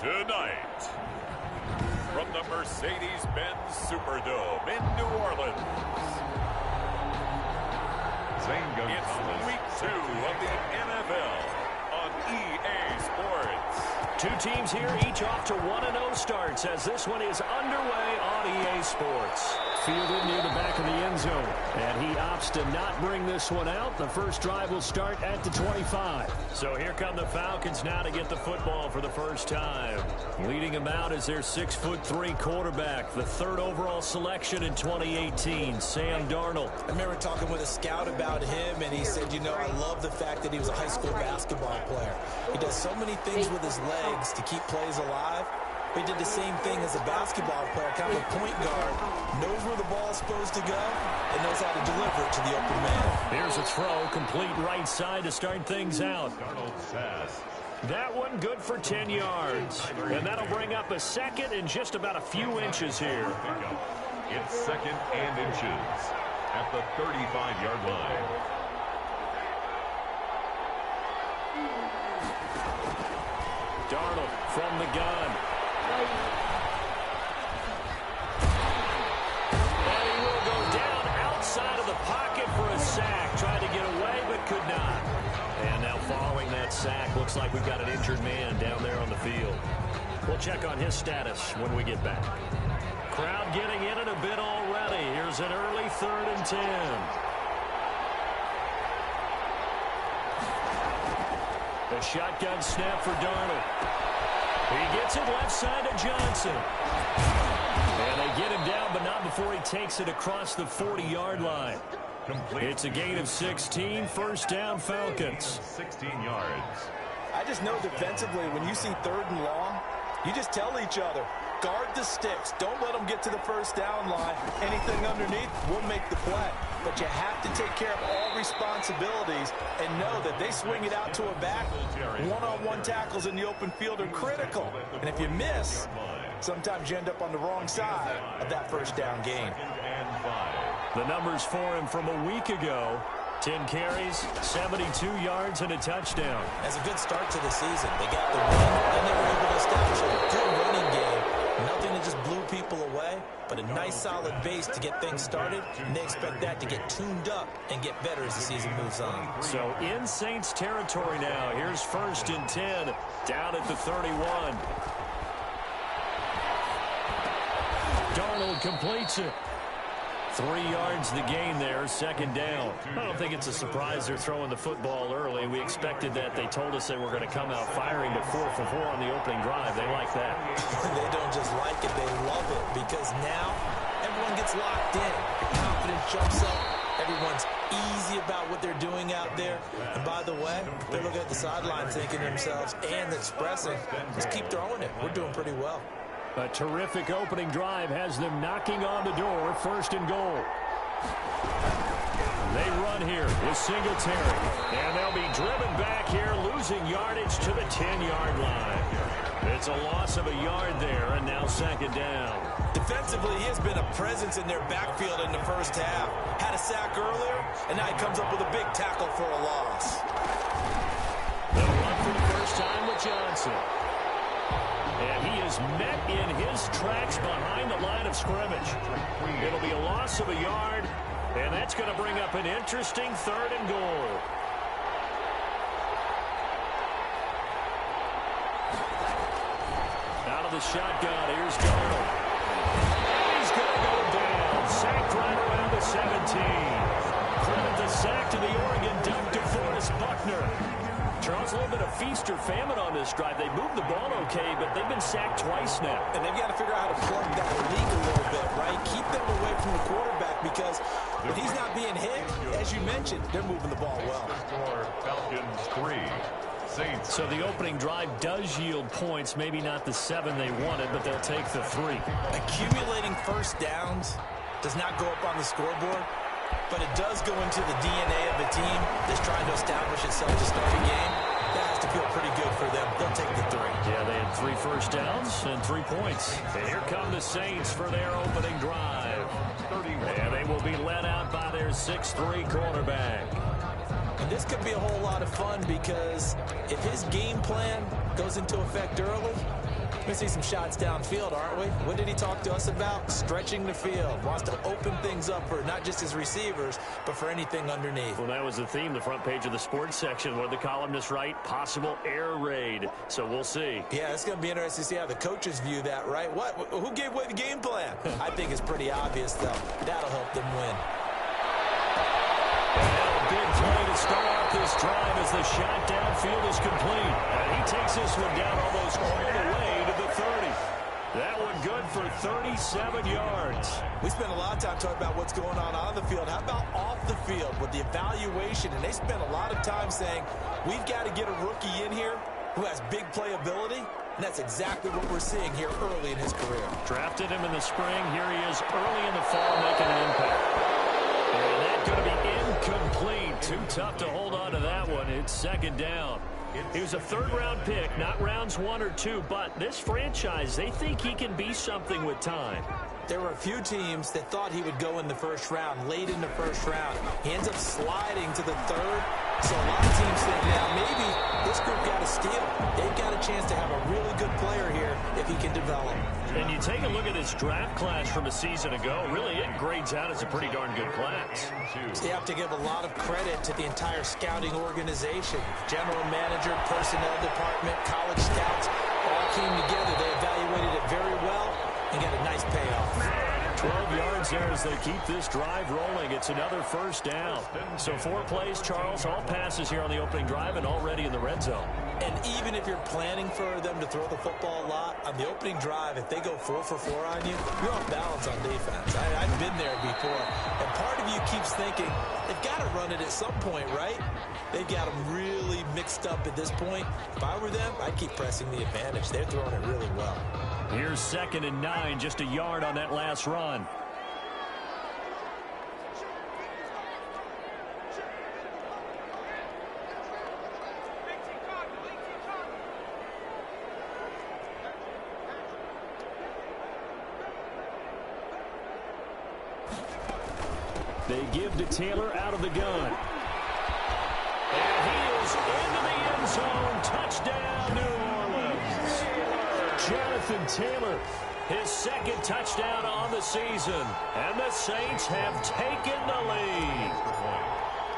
Tonight, from the Mercedes-Benz Superdome in New Orleans, it's week 2 of the NFL on EA Sports. Two teams here, each off to 1-0 starts as this one is underway on EA Sports. Fielded near the back of the end zone, and he opts to not bring this one out. The first drive will start at the 25. So here come the Falcons now to get the football for the first time. Leading them out is their 6'3" quarterback, the 3rd overall selection in 2018, Sam Darnold. I remember talking with a scout about him, and he said, you know, I love the fact that he was a high school basketball player. He does so many things with his legs to keep plays alive. He did the same thing as a basketball player, kind of a point guard, knows where the ball's supposed to go, and knows how to deliver it to the open man. Here's a throw, complete right side to start things out. That one good for 10 yards. And that'll bring up a second and just about a few inches here. It's 2nd and inches at the 35-yard line. Darnold from the gun. And he will go down outside of the pocket for a sack. Tried to get away, but could not. And now following that sack, looks like we've got an injured man down there on the field. We'll check on his status when we get back. Crowd getting in it a bit already. Here's an early 3rd and 10. A shotgun snap for Darnold. He gets it left side to Johnson. And they get him down, but not before he takes it across the 40-yard line. It's a gain of 16, first down Falcons. 16 yards. I just know defensively, when you see 3rd and long, you just tell each other, guard the sticks. Don't let them get to the first down line. Anything underneath will make the play. But you have to take care of all responsibilities and know that they swing it out to a back. One-on-one tackles in the open field are critical. And if you miss, sometimes you end up on the wrong side of that first down gain. The numbers for him from a week ago. 10 carries, 72 yards, and a touchdown. That's a good start to the season. They got the win, and they were able to establish a good running game. Nothing that just blew people away, but a nice solid base to get things started, and they expect that to get tuned up and get better as the season moves on. So in Saints territory now. Here's 1st and 10, down at the 31. Darnold completes it. 3 yards the gain there, 2nd down. I don't think it's a surprise they're throwing the football early. We expected that. They told us they were going to come out firing, but 4 for 4 on the opening drive. They like that. They don't just like it, they love it, because now everyone gets locked in. The confidence jumps up. Everyone's easy about what they're doing out there. And by the way, they're looking at the sideline thinking to themselves and expressing, just keep throwing it. We're doing pretty well. A terrific opening drive has them knocking on the door, 1st and goal. They run here with Singletary. And they'll be driven back here, losing yardage to the 10-yard line. It's a loss of a yard there, and now 2nd down. Defensively, he has been a presence in their backfield in the first half. Had a sack earlier, and now he comes up with a big tackle for a loss. They'll run for the first time with Johnson. And he is met in his tracks behind the line of scrimmage. It'll be a loss of a yard, and that's going to bring up an interesting 3rd and goal. Out of the shotgun, here's Darnold. And he's going to go down. Sacked right around the 17. Credit the sack to the Oregon Duck, DeForest Buckner. Charles, a little bit of feast or famine on this drive. They moved the ball okay, but they've been sacked twice now. And they've got to figure out how to plug that leak a little bit, right? Keep them away from the quarterback, because when he's not being hit, as you mentioned, they're moving the ball well. Falcons 3. Saints. So the opening drive does yield points, maybe not the 7 they wanted, but they'll take the 3. Accumulating first downs does not go up on the scoreboard, but it does go into the DNA of a team that's trying to establish itself to start a game. That has to feel pretty good for them. They'll take the 3. Yeah, they had 3 first downs and 3 points. And here come the Saints for their opening drive. And they will be led out by their 6'3" quarterback. And this could be a whole lot of fun, because if his game plan goes into effect early, We're going to see some shots downfield, aren't we? What did he talk to us about? Stretching the field. Wants to open things up for not just his receivers, but for anything underneath. Well, that was the theme, the front page of the sports section. What did the columnists write? Possible air raid. So we'll see. Yeah, it's going to be interesting to see how the coaches view that, right? What? Who gave away the game plan? I think it's pretty obvious, though. That'll help them win. Big play to start off this drive as the shot downfield is complete. And he takes this one down almost all the way to the 30. That one good for 37 yards. We spent a lot of time talking about what's going on the field. How about off the field with the evaluation? And they spent a lot of time saying, we've got to get a rookie in here who has big playability. And that's exactly what we're seeing here early in his career. Drafted him in the spring. Here he is early in the fall making an impact. And that's going to be incomplete. Too tough to hold on to that one. It's second down. He was a third-round pick, not rounds 1 or 2, but this franchise, they think he can be something with time. There were a few teams that thought he would go in the first round, late in the first round. He ends up sliding to the third. So a lot of teams think now maybe this group got a steal. They've got a chance to have a really good player here if he can develop. And you take a look at his draft class from a season ago, really it grades out as a pretty darn good class. So you have to give a lot of credit to the entire scouting organization. General manager, personnel department, college scouts, all came together. They evaluated it very well and got a nice payoff. 12 yards there as they keep this drive rolling. It's another first down. So 4 plays, Charles, all passes here on the opening drive and already in the red zone. And even if you're planning for them to throw the football a lot, on the opening drive, if they go 4 for 4 on you, you're off balance on defense. I've been there before. And part of you keeps thinking, they've got to run it at some point, right? They've got them really mixed up at this point. If I were them, I'd keep pressing the advantage. They're throwing it really well. Here's 2nd and 9, just a yard on that last run. They give to Taylor out of the gun. And he is into the end zone. Touchdown, New Orleans. Jonathan Taylor, his 2nd touchdown on the season. And the Saints have taken the lead.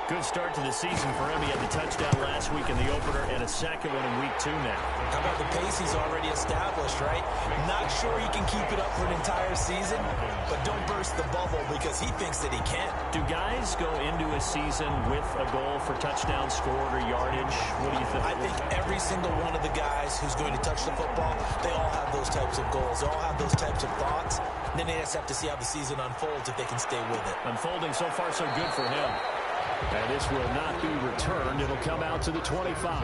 Good start to the season for him. He had the touchdown last week in the opener and a 2nd one in week 2 now. How about the pace he's already established, right? Not sure he can keep it up for an entire season, but don't burst the bubble because he thinks that he can. Do guys go into a season with a goal for touchdown scored or yardage? What do you think? I think every single one of the guys who's going to touch the football, they all have those types of goals. They all have those types of thoughts. And then they just have to see how the season unfolds if they can stay with it. Unfolding so far so good for him. And this will not be returned. It'll come out to the 25.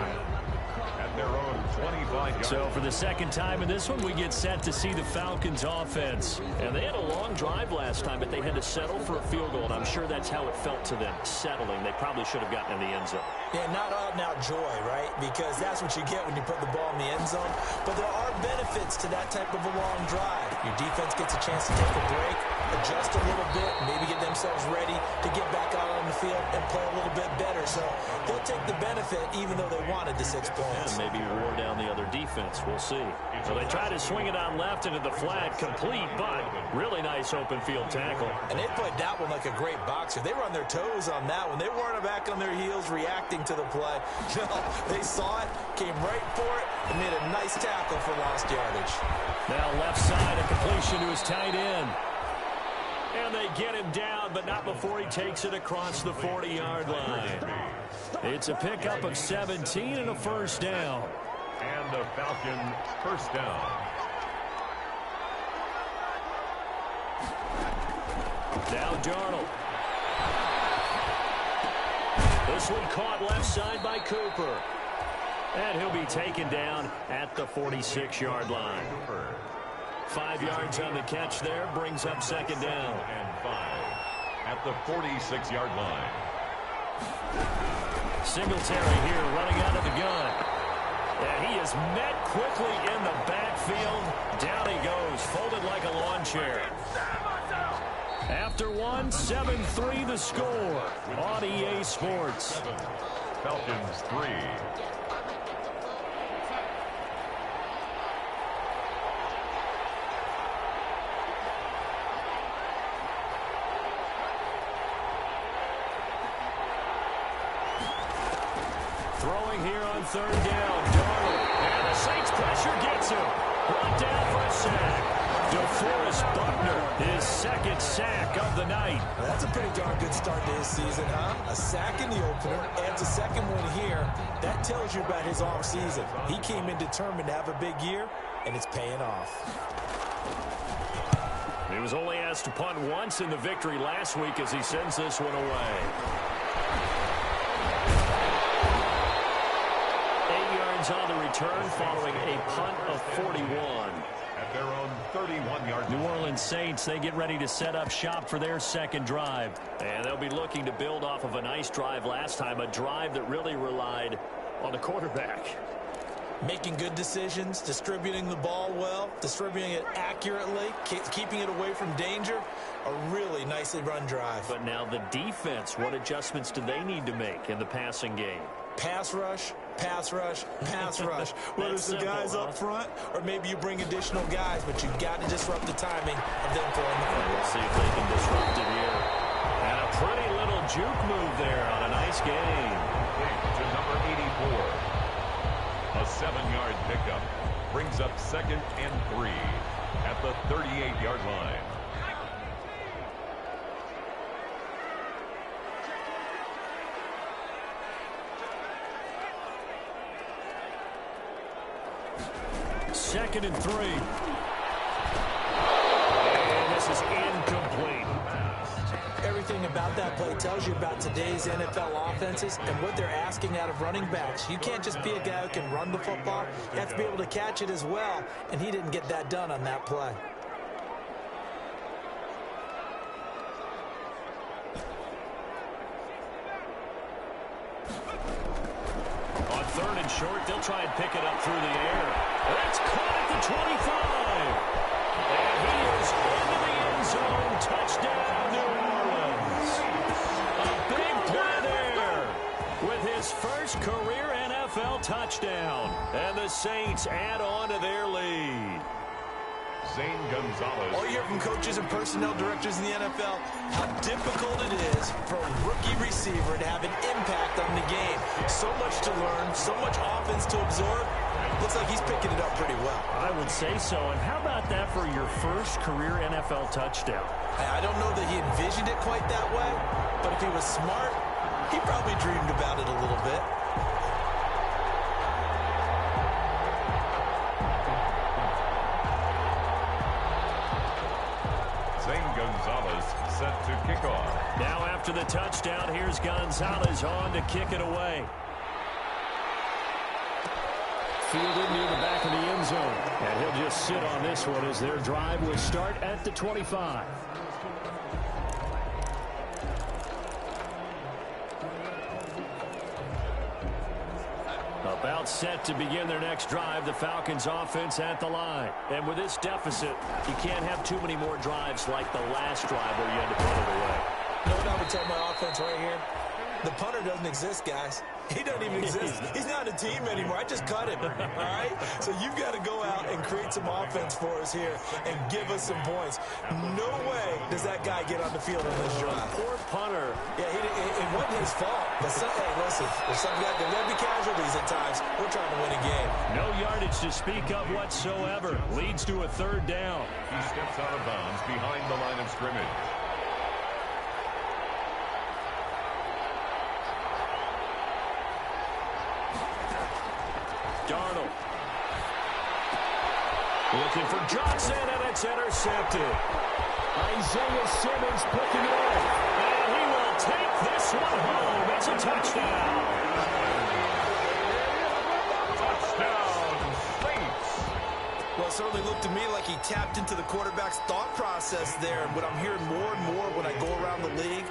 At their own 25 yards. So for the 2nd time in this one, we get set to see the Falcons offense. And they had a long drive last time, but they had to settle for a field goal. And I'm sure that's how it felt to them, settling. They probably should have gotten in the end zone. Yeah, not out and out joy, right? Because that's what you get when you put the ball in the end zone. But there are benefits to that type of a long drive. Your defense gets a chance to take a break, adjust a little bit, maybe get themselves ready to get back out on the field and play a little bit better. So they'll take the benefit even though they wanted the 6 points. And maybe wore down the other defense. We'll see. So they try to swing it on left into the flat, complete, but really nice open field tackle. And they played that one like a great boxer. They were on their toes on that one. They weren't back on their heels reacting to the play. No, they saw it, came right for it, and made a nice tackle for lost yardage. Now left side, a completion to his tight end. And they get him down, but not before he takes it across the 40-yard line. It's a pickup of 17 and a first down. And the Falcons first down. Now Darnold. This one caught left side by Cooper. And he'll be taken down at the 46-yard line. 5 yards on the catch there, brings up 2nd down. And 5 at the 46-yard line. Singletary here running out of the gun. And he is met quickly in the backfield. Down he goes, folded like a lawn chair. After one, 7-3 the score on EA Sports. Falcons 3. throwing here on third down. Darnold. And the Saints pressure gets him. Brought down for a sack. DeForest Buckner, his second sack of the night. That's a pretty darn good start to his season, huh? A sack in the opener, adds a second one here. That tells you about his offseason. He came in determined to have a big year, and it's paying off. He was only asked to punt once in the victory last week as he sends this one away. 8 yards on the return following a punt of 41. At their own 31-yard line. New Orleans Saints, they get ready to set up shop for their second drive. And they'll be looking to build off of a nice drive last time, a drive that really relied on the quarterback. Making good decisions, distributing the ball well, distributing it accurately, keeping it away from danger. A really nicely run drive. But now the defense, what adjustments do they need to make in the passing game? Pass rush, pass rush, pass rush. Whether it's the guys up front or maybe you bring additional guys, but you've got to disrupt the timing of them throwing the football. We'll see if they can disrupt it here. And a pretty little juke move there on a nice game. To number 84. A 7-yard pickup brings up 2nd and 3 at the 38-yard line. Second and 3. And this is incomplete. Everything about that play tells you about today's NFL offenses and what they're asking out of running backs. You can't just be a guy who can run the football. You have to be able to catch it as well, and he didn't get that done on that play. On third and short, they'll try and pick it up through the air. That's caught at the 25. And he is into the end zone. Touchdown, New Orleans. A big play there with his first career NFL touchdown. And the Saints add on to their lead. Zane Gonzalez. All you hear from coaches and personnel directors in the NFL, how difficult it is for a rookie receiver to have an impact on the game. So much to learn, so much offense to absorb. Looks like he's picking it up pretty well. I would say so. And how about that for your first career NFL touchdown? I don't know that he envisioned it quite that way, but if he was smart, he probably dreamed about it a little bit. Zane Gonzalez set to kick off. Now after the touchdown, here's Gonzalez on to kick it away. Fielded near the back of the end zone. And he'll just sit on this one as their drive will start at the 25. About set to begin their next drive, the Falcons offense at the line. And with this deficit, you can't have too many more drives like the last drive where you had to punt it away. You know what I would tell my offense right here? The punter doesn't exist, guys. He doesn't even exist. He's not a team anymore. I just cut him, all right? So you've got to go out and create some offense for us here and give us some points. No way does that guy get on the field on this drive. Poor punter. Yeah, it wasn't his fault. But, hey, listen, there's some guys that will be casualties at times. We're trying to win a game. No yardage to speak of whatsoever. Leads to a third down. He steps out of bounds behind the line of scrimmage. Darnold. Looking for Johnson, and it's intercepted. Isaiah Simmons picking it up. And he will take this one home. It's a touchdown. Touchdown, Saints. Well, it certainly looked to me like he tapped into the quarterback's thought process there. And what I'm hearing more and more when I go around the league,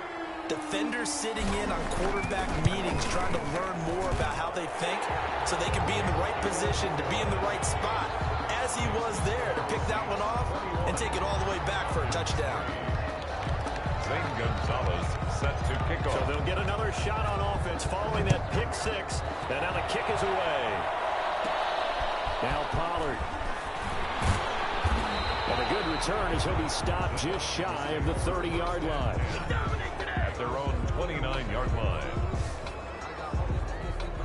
defenders sitting in on quarterback meetings trying to learn more about how they think so they can be in the right position to be in the right spot, as he was there to pick that one off and take it all the way back for a touchdown. Zane Gonzalez set to kick off. So they'll get another shot on offense following that pick six. And now the kick is away. Now Pollard. And a good return as he'll be stopped just shy of the 30-yard line. At their own 29-yard line.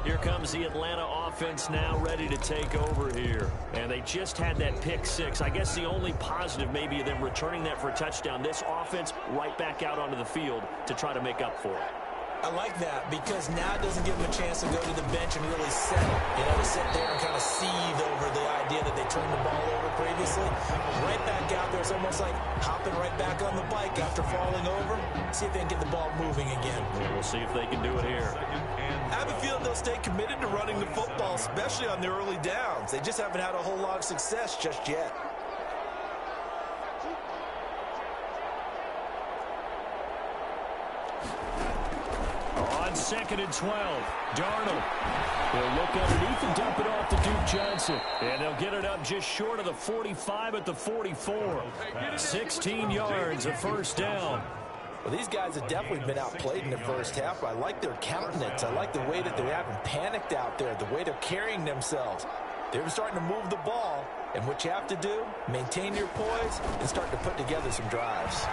Here comes the Atlanta offense now ready to take over here. And they just had that pick six. I guess the only positive maybe of them returning that for a touchdown. This offense right back out onto the field to try to make up for it. I like that because now it doesn't give them a chance to go to the bench and really settle. You know, to sit there and kind of seethe over the idea that they turned the ball over previously. Right back out there, it's almost like hopping right back on the bike after falling over. See if they can get the ball moving again. Yeah, we'll see if they can do it here. I have a feeling they'll stay committed to running the football, especially on their early downs. They just haven't had a whole lot of success just yet. On 2nd and 12, Darnold will look underneath and dump it off to Duke Johnson. And they'll get it up just short of the 45 at the 44. 16 yards, a first down. Well, these guys have definitely been outplayed in the first half. I like their countenance. I like the way that they haven't panicked out there, the way they're carrying themselves. They're starting to move the ball, and what you have to do, maintain your poise and start to put together some drives.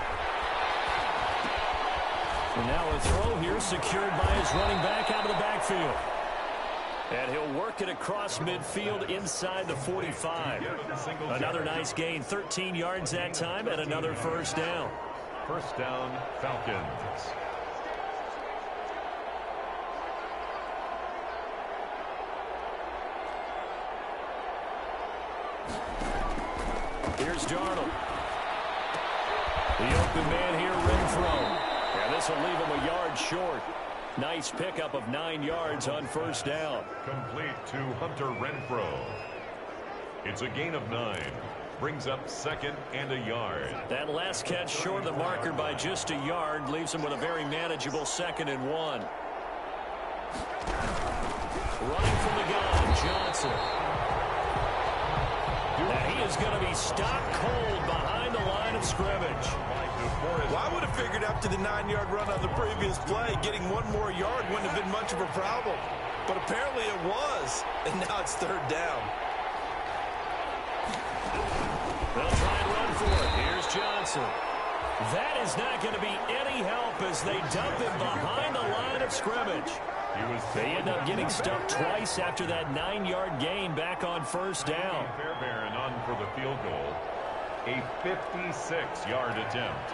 And now a throw here secured by his running back out of the backfield. And he'll work it across midfield inside the 45. Another nice gain, 13 yards that time, and another first down. First down, Falcons. Here's Darnold. The open man here, Renfro. And this will leave him a yard short. Nice pickup of 9 yards on first down. Complete to Hunter Renfro. It's a gain of 9. Brings up 2nd and a yard. That last catch short of the marker by just a yard leaves him with a very manageable 2nd and 1. Running from the gun, Johnson. Now he is going to be stopped cold behind the line of scrimmage. Well, I would have figured after the 9-yard run on the previous play, getting one more yard wouldn't have been much of a problem. But apparently it was, and now it's 3rd down. They'll try and run for it. Here's Johnson. That is not going to be any help as they dump him behind the line of scrimmage. They end up getting stuffed twice after that 9-yard gain back on first down. Fairbairn on for the field goal. A 56-yard attempt.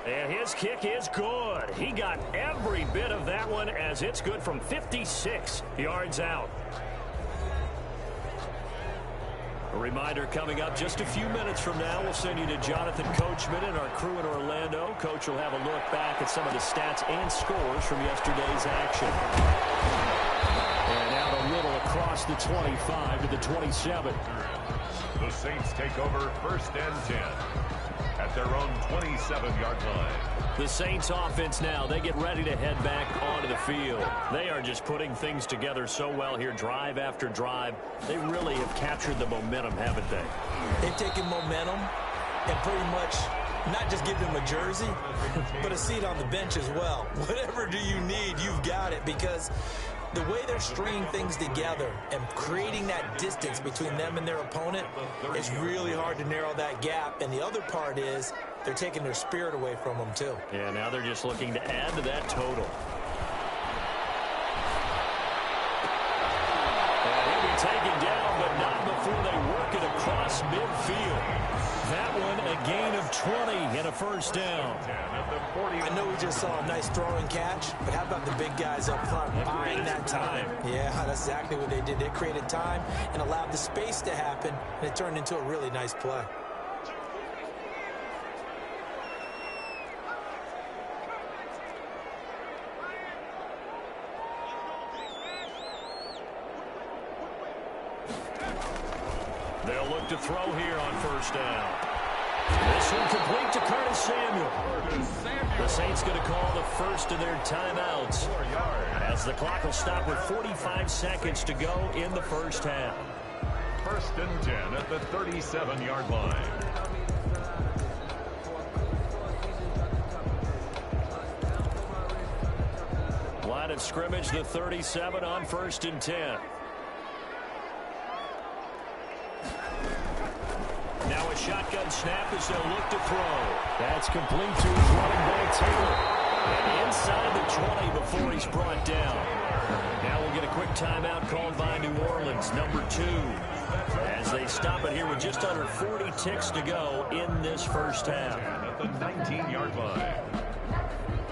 And his kick is good. He got every bit of that one as it's good from 56 yards out. A reminder coming up just a few minutes from now. We'll send you to Jonathan Coachman and our crew in Orlando. Coach will have a look back at some of the stats and scores from yesterday's action. And out a little across the 25 to the 27. The Saints take over 1st and 10 at their own 27-yard line. The Saints offense now, they get ready to head back onto the field. They are just putting things together so well here, drive after drive. They really have captured the momentum, haven't they? They've taken momentum and pretty much not just give them a jersey, but a seat on the bench as well. Whatever do you need, you've got it, because the way they're stringing things together and creating that distance between them and their opponent, it's really hard to narrow that gap. And the other part is they're taking their spirit away from them, too. Yeah, now they're just looking to add to that total. And he'll be taken down, but not before they work it across midfield. That one, a gain of 20 and a first down. I know we just saw a nice throwing catch, but how about the big guys up front buying that time? Yeah, that's exactly what they did. They created time and allowed the space to happen, and it turned into a really nice play. They'll look to throw here on first down. This one complete to Curtis Samuel. The Saints going to call the first of their timeouts as the clock will stop with 45 seconds to go in the first half. 1st and 10 at the 37-yard line. Line of scrimmage, the 37 on 1st and 10. Now a shotgun snap as they'll look to throw. That's complete to his running back, Taylor. And inside the 20 before he's brought down. Now we'll get a quick timeout called by New Orleans, number 2. As they stop it here with just under 40 ticks to go in this first half. At the 19-yard line.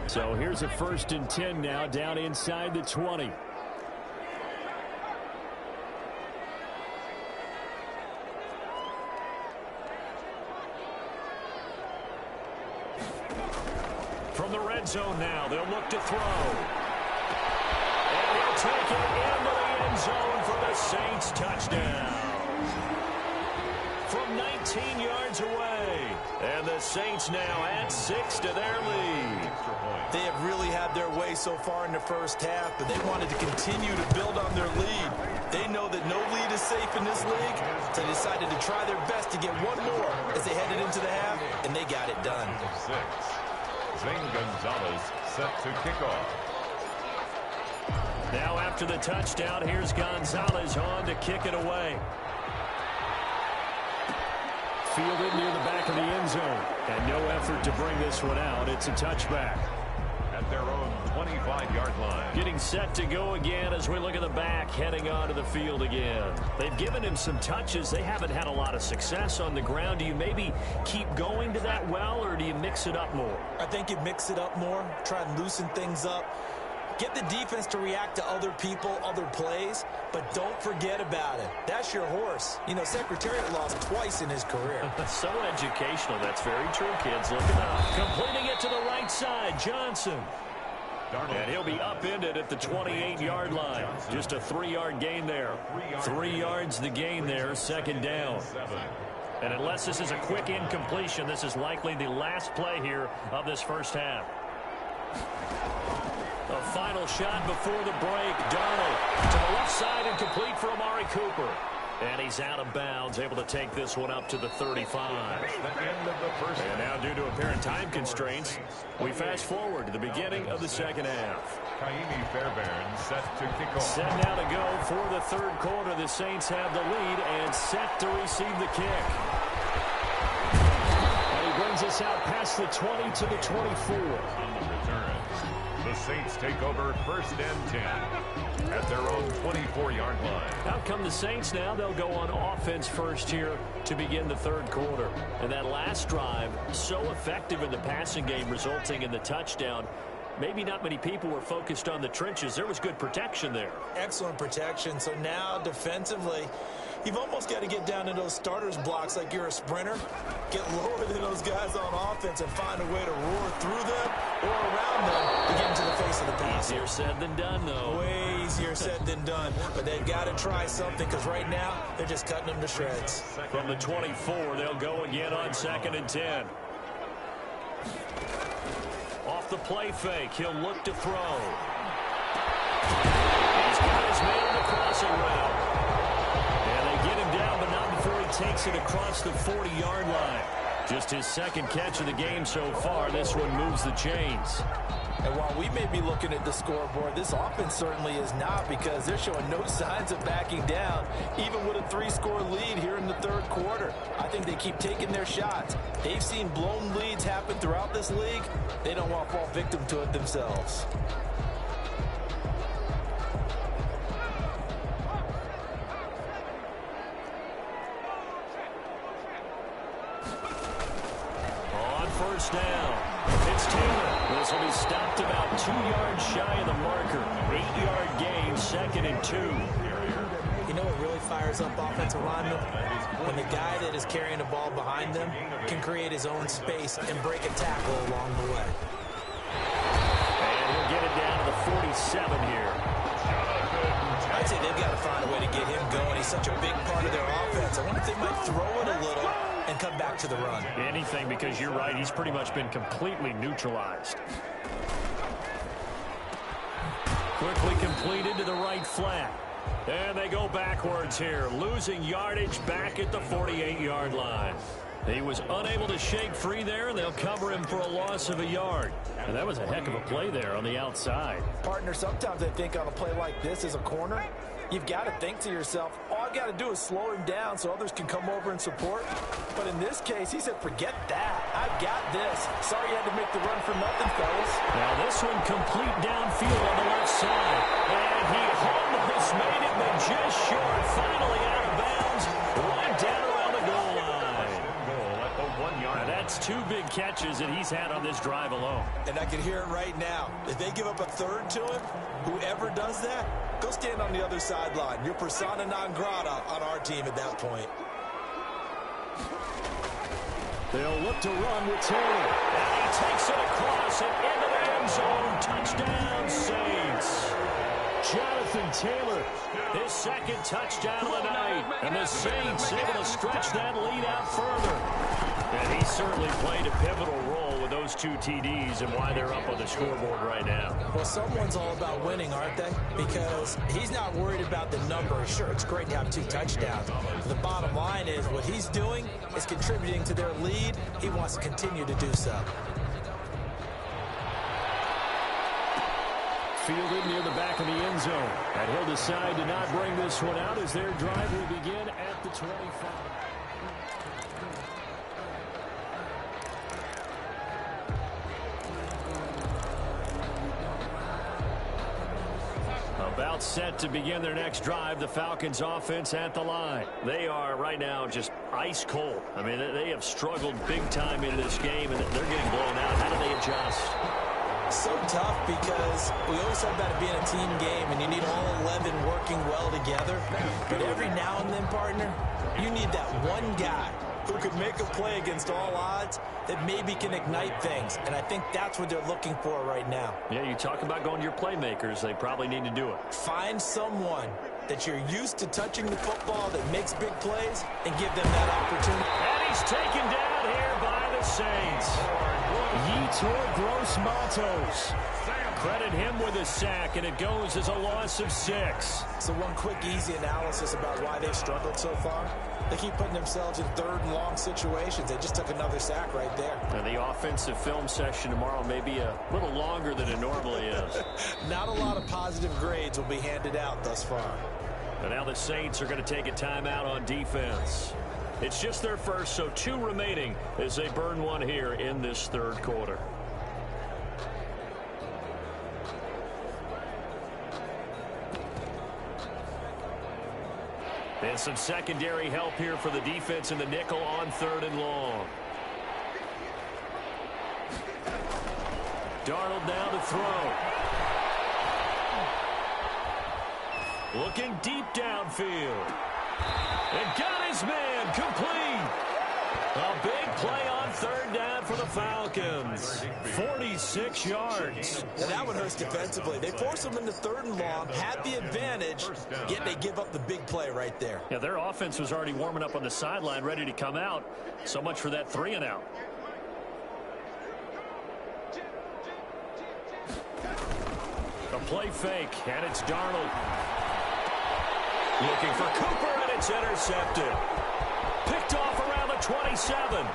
So here's a 1st and 10 now down inside the 20. From the red zone now, they'll look to throw. And he'll take it into the end zone for the Saints touchdown. From 19 yards away. And the Saints now add 6 to their lead. They have really had their way so far in the first half, but they wanted to continue to build on their lead. They know that no lead is safe in this league, so they decided to try their best to get one more as they headed into the half, and they got it done. 6. Zane Gonzalez set to kick off. Now after the touchdown, here's Gonzalez on to kick it away. Fielded near the back of the end zone. And no effort to bring this one out. It's a touchback. At their own 25-yard line. Getting set to go again as we look at the back, heading onto the field again. They've given him some touches. They haven't had a lot of success on the ground. Do you maybe keep going to that well, or do you mix it up more? I think you mix it up more, try and loosen things up. Get the defense to react to other people, other plays, but don't forget about it. That's your horse. You know, Secretariat lost twice in his career. So educational. That's very true, kids. Look it up. Completing it to the right side, Johnson. And he'll be upended at the 28-yard line. Just a 3-yard gain there. 3 yards the gain there, 2nd down. And unless this is a quick incompletion, this is likely the last play here of this first half. A final shot before the break. Darnold to the left side and complete for Amari Cooper. And he's out of bounds, able to take this one up to the 35. And now, due to apparent time constraints, we fast forward to the beginning of the second half. Kaimi Fairbairn set to kick off. Set now to go for the third quarter. The Saints have the lead and set to receive the kick. And he brings us out past the 20 to the 24. On the return, the Saints take over 1st and 10 at their own 24-yard line. Out come the Saints now. They'll go on offense first here to begin the third quarter. And that last drive, so effective in the passing game, resulting in the touchdown. Maybe not many people were focused on the trenches. There was good protection there. Excellent protection. So now defensively, you've almost got to get down to those starters blocks like you're a sprinter. Get lower than those guys on offense and find a way to roar through them or around them to get into the face of the passer. Easier said than done, though. Way easier said than done. But they've got to try something because right now they're just cutting them to shreds. From the 24, they'll go again on 2nd and 10. Off the play fake, he'll look to throw. He's got his man on the crossing route. And they get him down, but not before he takes it across the 40-yard line. Just his 2nd catch of the game so far. This one moves the chains. And while we may be looking at the scoreboard, this offense certainly is not, because they're showing no signs of backing down, even with a 3-score lead here in the third quarter. I think they keep taking their shots. They've seen blown leads happen throughout this league. They don't want to fall victim to it themselves. On 1st down, it's Taylor. This will be stopped about 2 yards shy of the marker. 8-yard gain, 2nd and 2. You know what really fires up offensive linemen? When the guy that is carrying the ball behind them can create his own space and break a tackle along the way. And he'll get it down to the 47 here. I'd say they've got to find a way to get him going. He's such a big part of their offense. I wonder if they might throw it a little and come back to the run. Anything, because you're right, he's pretty much been completely neutralized. Quickly completed to the right flat. And they go backwards here, losing yardage back at the 48-yard line. He was unable to shake free there, and they'll cover him for a loss of a yard. And that was a heck of a play there on the outside. Partner, sometimes I think on a play like this as a corner, You've got to think to yourself, all I've got to do is slow him down so others can come over and support. But in this case, he said, forget that. I've got this. Sorry you had to make the run for nothing, fellas. Now this one complete downfield on the left side. And he almost made it, but just short. Finally out of bounds. Right down around the goal line. Goal at the 1 yard. Now that's 2 big catches that he's had on this drive alone. And I can hear it right now. If they give up a third to him, whoever does that, go stand on the other sideline. You're persona non grata on our team at that point. They'll look to run with Taylor. And he takes it across and into the end zone. Touchdown, Saints. Jonathan Taylor, his second touchdown of the night. And the Saints able to stretch that lead out further. And he certainly played a pivotal role with those 2 TDs and why they're up on the scoreboard right now. Well, someone's all about winning, aren't they? Because he's not worried about the number. Sure, it's great to have 2 touchdowns. But the bottom line is what he's doing is contributing to their lead. He wants to continue to do so. Fielded near the back of the end zone. And he'll decide to not bring this one out as their drive will begin at the 25. About set to begin their next drive, the Falcons offense at the line. They are right now just ice cold. I mean, they have struggled big time into this game, and they're getting blown out. How do they adjust? So tough because we always talk about it being a team game, and you need all 11 working well together. But every now and then, partner, you need that one guy who could make a play against all odds that maybe can ignite things. And I think that's what they're looking for right now. Yeah, you talk about going to your playmakers. They probably need to do it. Find someone that you're used to touching the football that makes big plays and give them that opportunity. And he's taken down here by the Saints. Yetur Gross-Matos. Credit him with a sack, and it goes as a loss of 6. So one quick, easy analysis about why they've struggled so far. They keep putting themselves in 3rd and long situations. They just took another sack right there. And the offensive film session tomorrow may be a little longer than it normally is. Not a lot of positive grades will be handed out thus far. And now the Saints are going to take a timeout on defense. It's just their first, so 2 remaining as they burn one here in this 3rd quarter. And some secondary help here for the defense in the nickel on 3rd and long. Darnold now to throw. Looking deep downfield. And got his man complete. A big play on 3rd down for the Falcons. 46 yards. And that one hurts defensively. They force them into 3rd and long, had the advantage, yet they give up the big play right there. Yeah, their offense was already warming up on the sideline, ready to come out. So much for that 3 and out. A play fake, and it's Darnold. Looking for Cooper, and it's intercepted. Picked off around the 27. And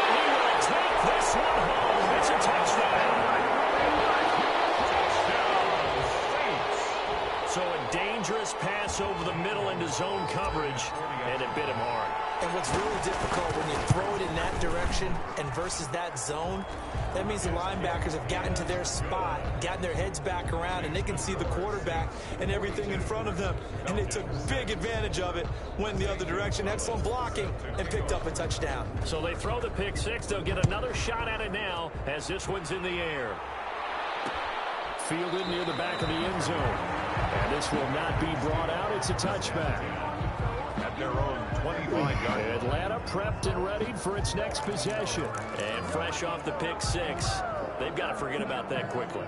he will take this one home. It's a touchdown. So a dangerous pass over the middle into zone coverage, and it bit him hard. And what's really difficult when you throw it in that direction and versus that zone, that means the linebackers have gotten to their spot, gotten their heads back around, and they can see the quarterback and everything in front of them. And they took big advantage of it, went the other direction, excellent blocking, and picked up a touchdown. So they throw the pick 6. They'll get another shot at it now as this one's in the air. Fielded near the back of the end zone. And this will not be brought out. It's a touchback. At their own 25-yard. Atlanta prepped and readied for its next possession. And fresh off the pick 6, they've got to forget about that quickly.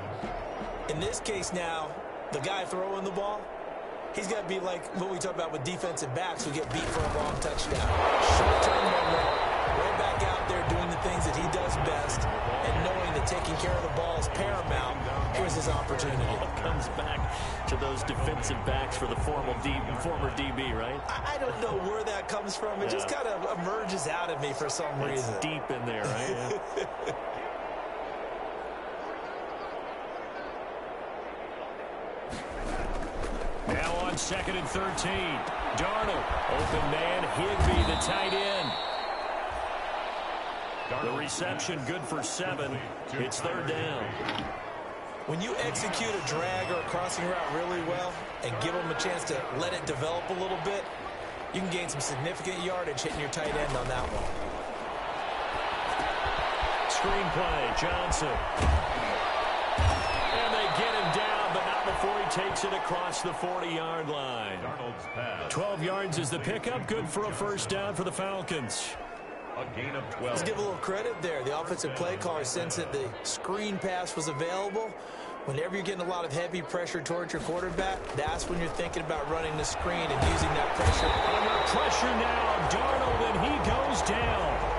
In this case now, the guy throwing the ball, he's got to be like what we talk about with defensive backs who get beat for a long touchdown. Short-term memory, right back out there doing the things that he does best, and knowing that taking care of the ball is paramount. Here's his opportunity. It comes back to those defensive backs for the former DB, right? I don't know where that comes from. It just kind of emerges out of me for some reason. It's deep in there, right? Now on 2nd and 13. Darnold, open man, Higbee, the tight end. The reception good for 7. It's 3rd down. When you execute a drag or a crossing route really well and give them a chance to let it develop a little bit, you can gain some significant yardage hitting your tight end on that one. Screen play, Johnson. And they get him down, but not before he takes it across the 40-yard line. 12 yards is the pickup, good for a 1st down for the Falcons. A gain of 12. Let's give a little credit there. The offensive play caller, since that the screen pass was available, whenever you're getting a lot of heavy pressure towards your quarterback, that's when you're thinking about running the screen and using that pressure. Under pressure now, Darnold, and he goes down.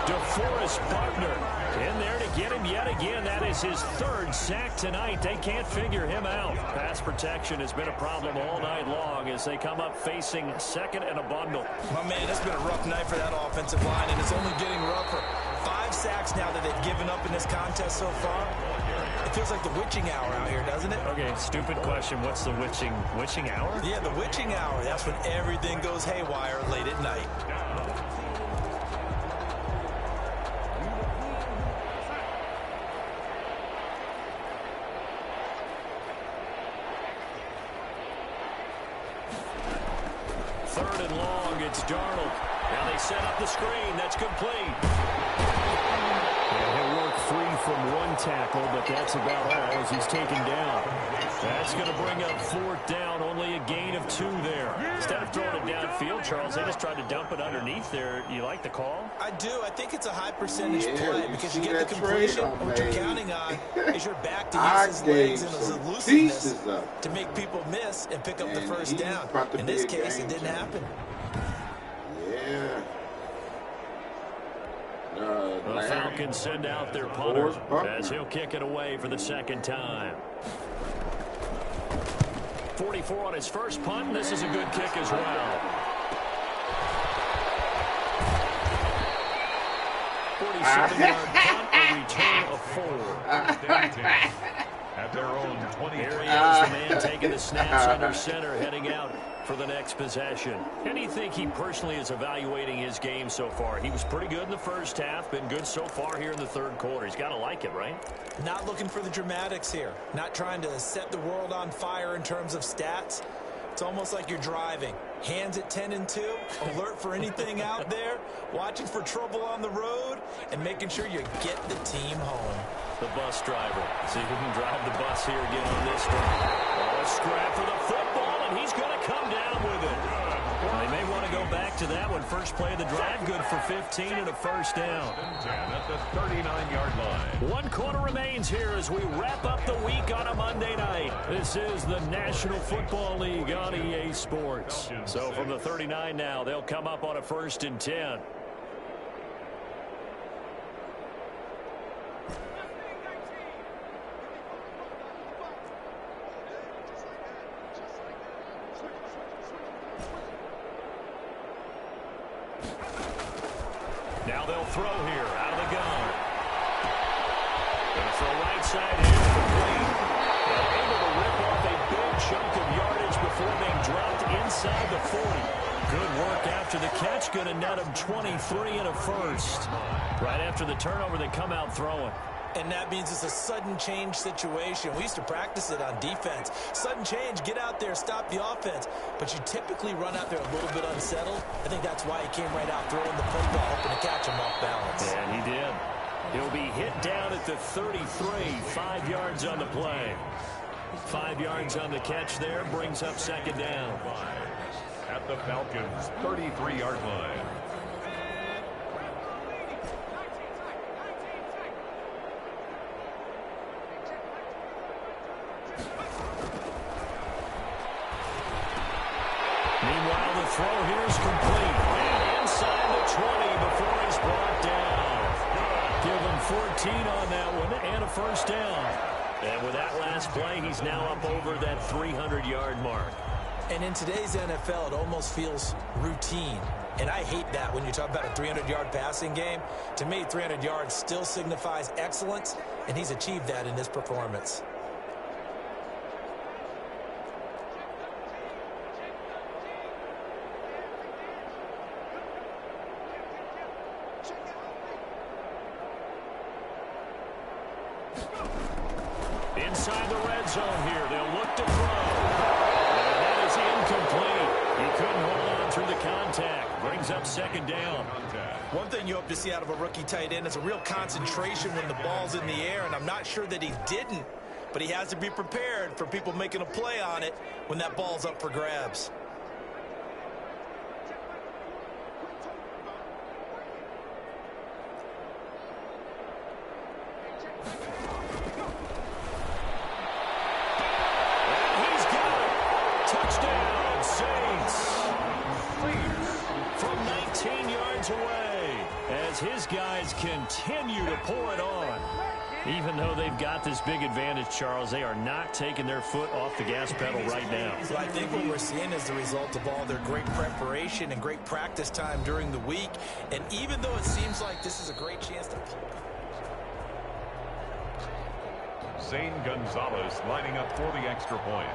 DeForest Buckner in there to get him yet again. That is his 3rd sack tonight. They can't figure him out. Pass protection has been a problem all night long as they come up facing 2nd and a bundle. My man, it's been a rough night for that offensive line, and it's only getting rougher. 5 sacks now that they've given up in this contest so far. It feels like the witching hour out here, doesn't it? Okay, stupid question. What's the witching hour? Yeah, the witching hour. That's when everything goes haywire late at night. It's Darnold. Now they set up the screen. That's complete. He'll work free from one tackle, but that's about all as he's taken down. That's going to bring up 4th down. Only a gain of 2 there. Instead of throwing it downfield, Charles, they just tried to dump it underneath there. You like the call? I do. I think it's a high percentage play because you get the completion. What you're counting on is your back to use his legs and his elusiveness to make people miss and pick up the 1st down. In this case, it didn't happen. The Falcons send out their punter as he'll kick it away for the 2nd time. 44 on his first punt, and this is a good kick as well. 47-yard punt, a return of 4. At their own 20. Here he is, the man taking the snaps under center, heading out for the next possession. How do you think he personally is evaluating his game so far? He was pretty good in the 1st half, been good so far here in the 3rd quarter. He's got to like it, right? Not looking for the dramatics here. Not trying to set the world on fire in terms of stats. It's almost like you're driving. Hands at 10 and 2, alert for anything out there, watching for trouble on the road, and making sure you get the team home. The bus driver. See who can drive the bus here again on this drive. Oh, a scrap for the football, and he's going to come down with it. Well, they may want to go back to that one. First play of the drive, good for 15 and a 1st down. 10 at the 39-yard line. 1 quarter remains here as we wrap up the week on a Monday night. This is the National Football League on EA Sports. So from the 39 now, they'll come up on a 1st and 10. Now they'll throw here out of the gun. Going to throw right side here, complete. They're able to rip off a big chunk of yardage before being dropped inside the 40. Good work after the catch. Going to net them 23 and a 1st. Right after the turnover, they come out throwing. And that means it's a sudden change situation. We used to practice it on defense. Sudden change, get out there, stop the offense. But you typically run out there a little bit unsettled. I think that's why he came right out throwing the football, hoping to catch him off balance. Yeah, he did. He'll be hit down at the 33, 5 yards on the play. 5 yards on the catch there, brings up 2nd down. At the Falcons' 33-yard line. Meanwhile, the throw here is complete. And inside the 20 before he's brought down. Give him 14 on that one and a 1st down. And with that last play, he's now up over that 300-yard mark. And in today's NFL, it almost feels routine. And I hate that when you talk about a 300-yard passing game. To me, 300 yards still signifies excellence, and he's achieved that in this performance. inside the red zone here. They'll look to throw. And that is incomplete. He couldn't hold on through the contact. Brings up second down. One thing you hope to see out of a rookie tight end is a real concentration when the ball's in the air, and I'm not sure that he didn't, but he has to be prepared for people making a play on it when that ball's up for grabs. His guys continue to pour it on. Even though they've got this big advantage, Charles, they are not taking their foot off the gas pedal right now. So I think what we're seeing is the result of all their great preparation and great practice time during the week. And even though it seems like this is a great chance to... Zane Gonzalez lining up for the extra point.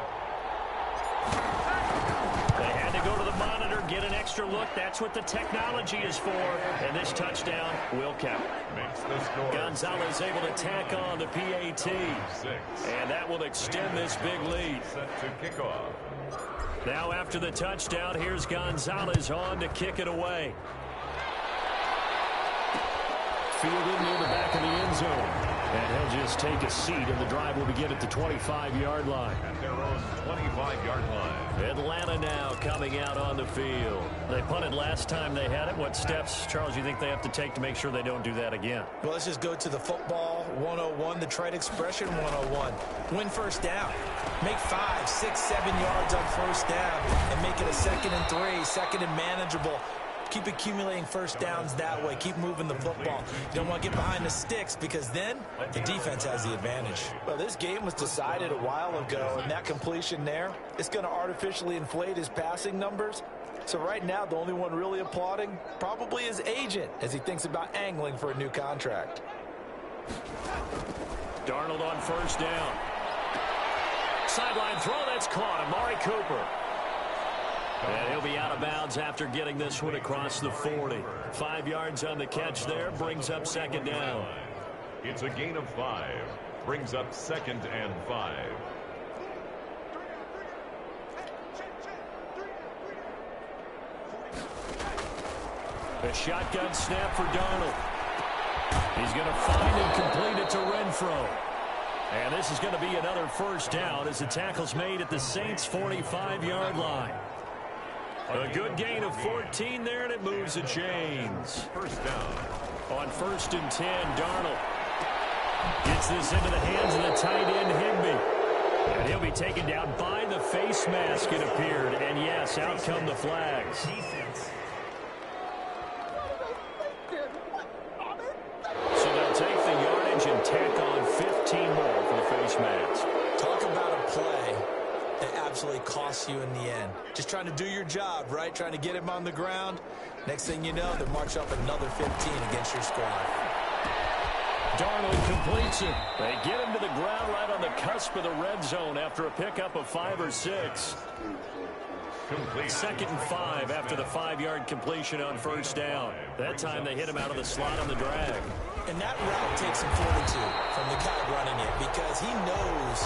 They had to go to the monitor, get an extra look. That's what the technology is for. And this touchdown will count. Makes the score. Gonzalez able to tack on the PAT. 6. And that will extend this big lead. Set to kick off. Now after the touchdown, here's Gonzalez on to kick it away. Fielded near the back of the end zone. And he'll just take a seat, and the drive will begin at the 25-yard line. At their own 25-yard line. Atlanta now coming out on the field. They punted last time they had it. What steps, Charles, you think they have to take to make sure they don't do that again? Well, let's just go to the football 101, the trite expression 101. Win first down. Make 5, 6, 7 yards on first down and make it a 2nd and 3, 2nd and manageable. Keep accumulating first downs that way. Keep moving the football. You don't want to get behind the sticks because then the defense has the advantage. Well, this game was decided a while ago, and that completion there is going to artificially inflate his passing numbers. So right now, the only one really applauding probably his agent as he thinks about angling for a new contract. Darnold on first down. Sideline throw, that's caught. Amari Cooper. And he'll be out of bounds after getting this one across the 40. 5 yards on the catch there, brings up second down. It's a gain of 5. Brings up 2nd and 5. A shotgun snap for Darnold. He's going to find and complete it to Renfro. And this is going to be another first down as the tackle's made at the Saints' 45-yard line. A good gain of 14 there, and it moves the chains. First down. On 1st and 10, Darnold gets this into the hands of the tight end, Higbee. And he'll be taken down by the face mask, it appeared. And yes, out come the flags. So they'll take the yardage and tack on 15 more for the face mask. Talk about a play that absolutely costs you in the end. Just trying to do your job, right? Trying to get him on the ground. Next thing you know, they march up another 15 against your squad. Darnold completes it. They get him to the ground right on the cusp of the red zone after a pickup of 5 or 6. Complete. 2nd and 5 after the 5-yard completion on first down. That time they hit him out of the slot on the drag. And that route takes some fortitude from the guy running it because he knows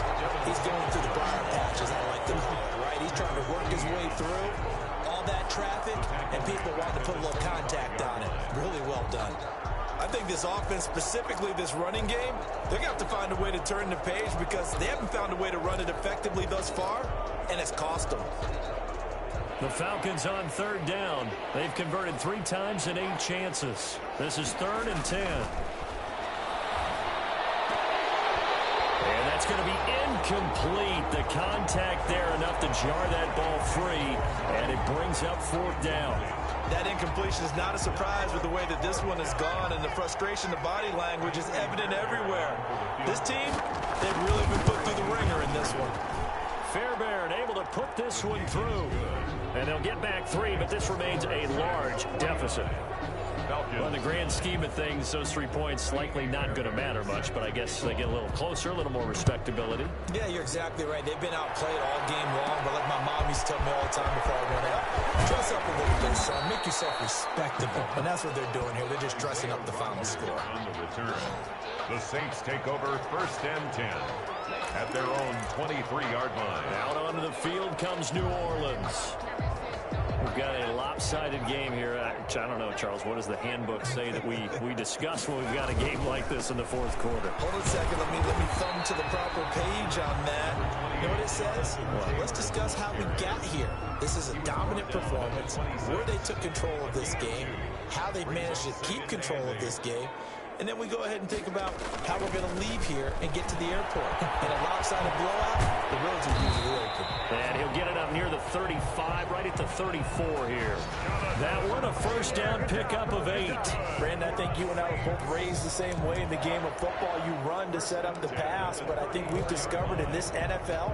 he's going through the briar patch, as I like to call it, right? He's trying to work his way through all that traffic, and people want to put a little contact on it. Really well done. I think this offense, specifically this running game, they're going to have to find a way to turn the page because they haven't found a way to run it effectively thus far, and it's cost them. The Falcons on 3rd down. They've converted 3 times in 8 chances. This is 3rd and 10. And that's going to be incomplete. The contact there enough to jar that ball free, and it brings up 4th down. That incompletion is not a surprise with the way that this one has gone, and the frustration, the body language is evident everywhere. This team, they've really been put through the ringer in this one. Fairbairn able to put this one through. And they'll get back 3, but this remains a large deficit. Well, in the grand scheme of things, those 3 points likely not going to matter much, but I guess they get a little closer, a little more respectability. Yeah, you're exactly right. They've been outplayed all game long, but like my mom used to tell me all the time before I went out, dress up a little bit, son. Make yourself respectable. And that's what they're doing here. They're just dressing up the final score. On the return, the Saints take over 1st and 10. at their own 23-yard line. Out onto the field comes New Orleans. We've got a lopsided game here. I don't know, Charles, what does the handbook say that we discuss when we've got a game like this in the fourth quarter? Hold on a second. Let me thumb to the proper page on that. You know what it says? Well, let's discuss how we got here. This is a dominant performance, where they took control of this game, how they managed to keep control of this game, and then we go ahead and think about how we're going to leave here and get to the airport. In a lopsided blowout, the roads are usually open. And he'll get it up near the 35, right at the 34 here. That one, a first down pickup of 8. Brandon, I think you and I were both raised the same way in the game of football. You run to set up the pass, but I think we've discovered in this NFL,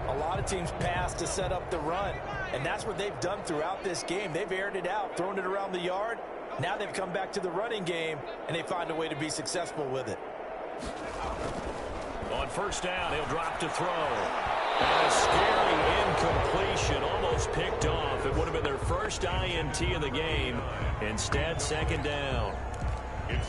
a lot of teams pass to set up the run. And that's what they've done throughout this game. They've aired it out, thrown it around the yard. Now they've come back to the running game, and they find a way to be successful with it. On first down, he'll drop to throw. And a scary incompletion, almost picked off. It would have been their first INT of the game. Instead, second down.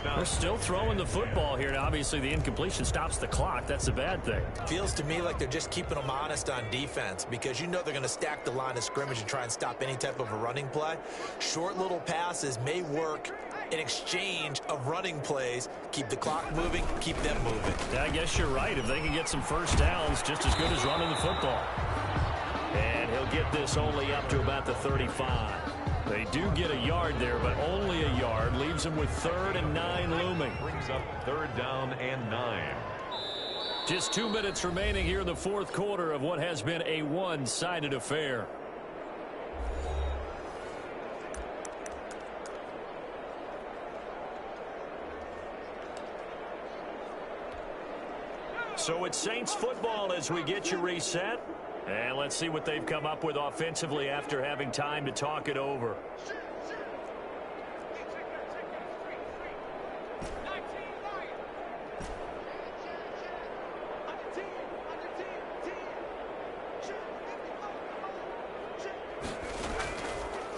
They're still throwing the football here. Now, obviously, the incompletion stops the clock. That's a bad thing. Feels to me like they're just keeping them honest on defense because you know they're going to stack the line of scrimmage and try and stop any type of a running play. Short little passes may work in exchange of running plays. Keep the clock moving, keep them moving. Yeah, I guess you're right. If they can get some first downs, just as good as running the football. And he'll get this only up to about the 35. They do get a yard there, but only a yard. Leaves them with 3rd and 9 looming. Brings up 3rd down and 9. Just 2 minutes remaining here in the fourth quarter of what has been a one-sided affair. So it's Saints football as we get you reset. And let's see what they've come up with offensively after having time to talk it over.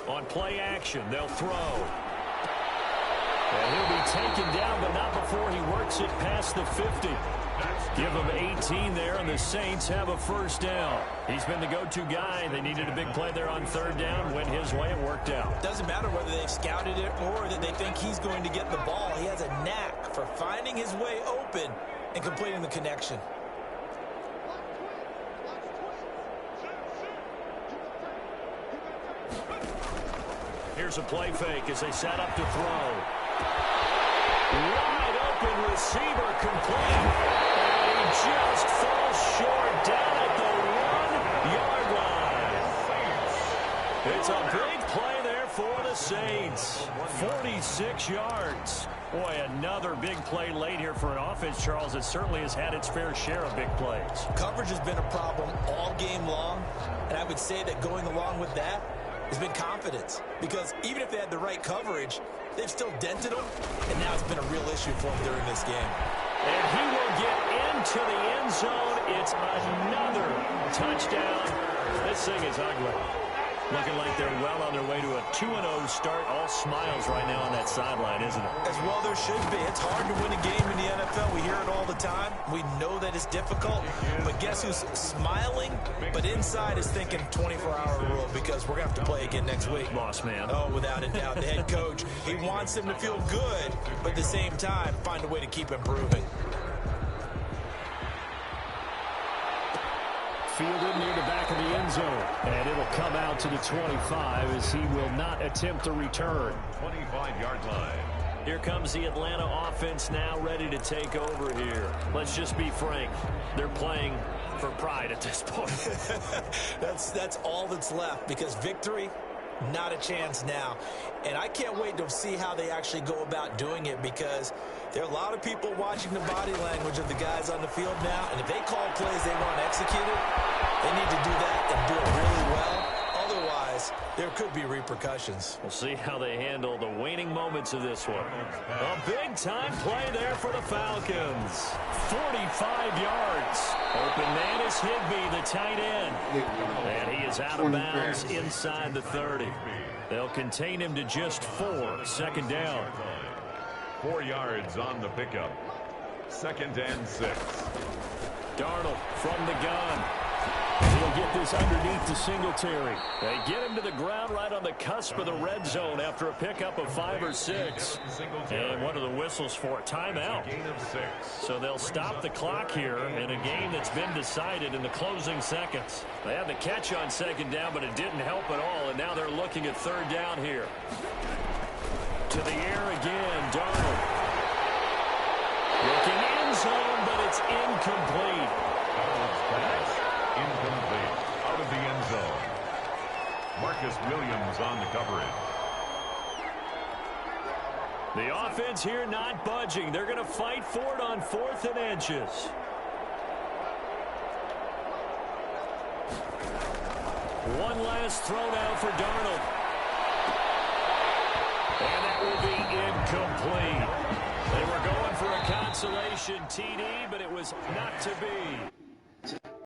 On play action, they'll throw. And he'll be taken down, but not before he works it past the 50. Give him 18 there, and the Saints have a first down. He's been the go-to guy. They needed a big play there on 3rd down. Went his way. It worked out. Doesn't matter whether they've scouted it or that they think he's going to get the ball. He has a knack for finding his way open and completing the connection. Here's a play fake as they set up to throw. Wide open receiver complete. And he just falls short down at the 1-yard line. It's a big play there for the Saints. 46 yards. Boy, another big play late here for an offense, Charles, that certainly has had its fair share of big plays. Coverage has been a problem all game long, and I would say that going along with that has been confidence. Because even if they had the right coverage, they've still dented them, and now it's been a real issue for them during this game. And he will get into the end zone. It's another touchdown. This thing is ugly. Looking like they're well on their way to a 2-0 start. All smiles right now on that sideline, isn't it? As well there should be. It's hard to win a game in the NFL. We hear it all the time. We know that it's difficult. But guess who's smiling? But inside is thinking 24-hour rule because we're going to have to play again next week. Boss man. Oh, without a doubt. The head coach, he wants them to feel good, but at the same time, find a way to keep improving. Fielded near the back of the end zone. And it'll come out to the 25 as he will not attempt a return. 25-yard line. Here comes the Atlanta offense now ready to take over here. Let's just be frank. They're playing for pride at this point. That's all that's left because victory, not a chance now. And I can't wait to see how they actually go about doing it because there are a lot of people watching the body language of the guys on the field now. And if they call plays they want executed, they need to do that and do it really well. Otherwise, there could be repercussions. We'll see how they handle the waning moments of this one. A big-time play there for the Falcons. 45 yards. Open man is Higbee, the tight end. And he is out of bounds inside the 30. They'll contain him to just 4. Second down. 4 yards on the pickup. 2nd and 6. Darnold from the gun. He'll get this underneath to Singletary. They get him to the ground right on the cusp of the red zone after a pickup of 5 or 6. And what are the whistles for? Timeout. So they'll stop the clock here in a game that's been decided in the closing seconds. They had the catch on second down, but it didn't help at all, and now they're looking at third down here. To the air again, Darnold. Looking end zone, but it's incomplete. Incomplete. Out of the end zone. Marcus Williams on the coverage. The offense here not budging. They're going to fight for it on 4th and inches. One last throw down for Darnold. And that will be incomplete. They were going for a consolation TD, but it was not to be.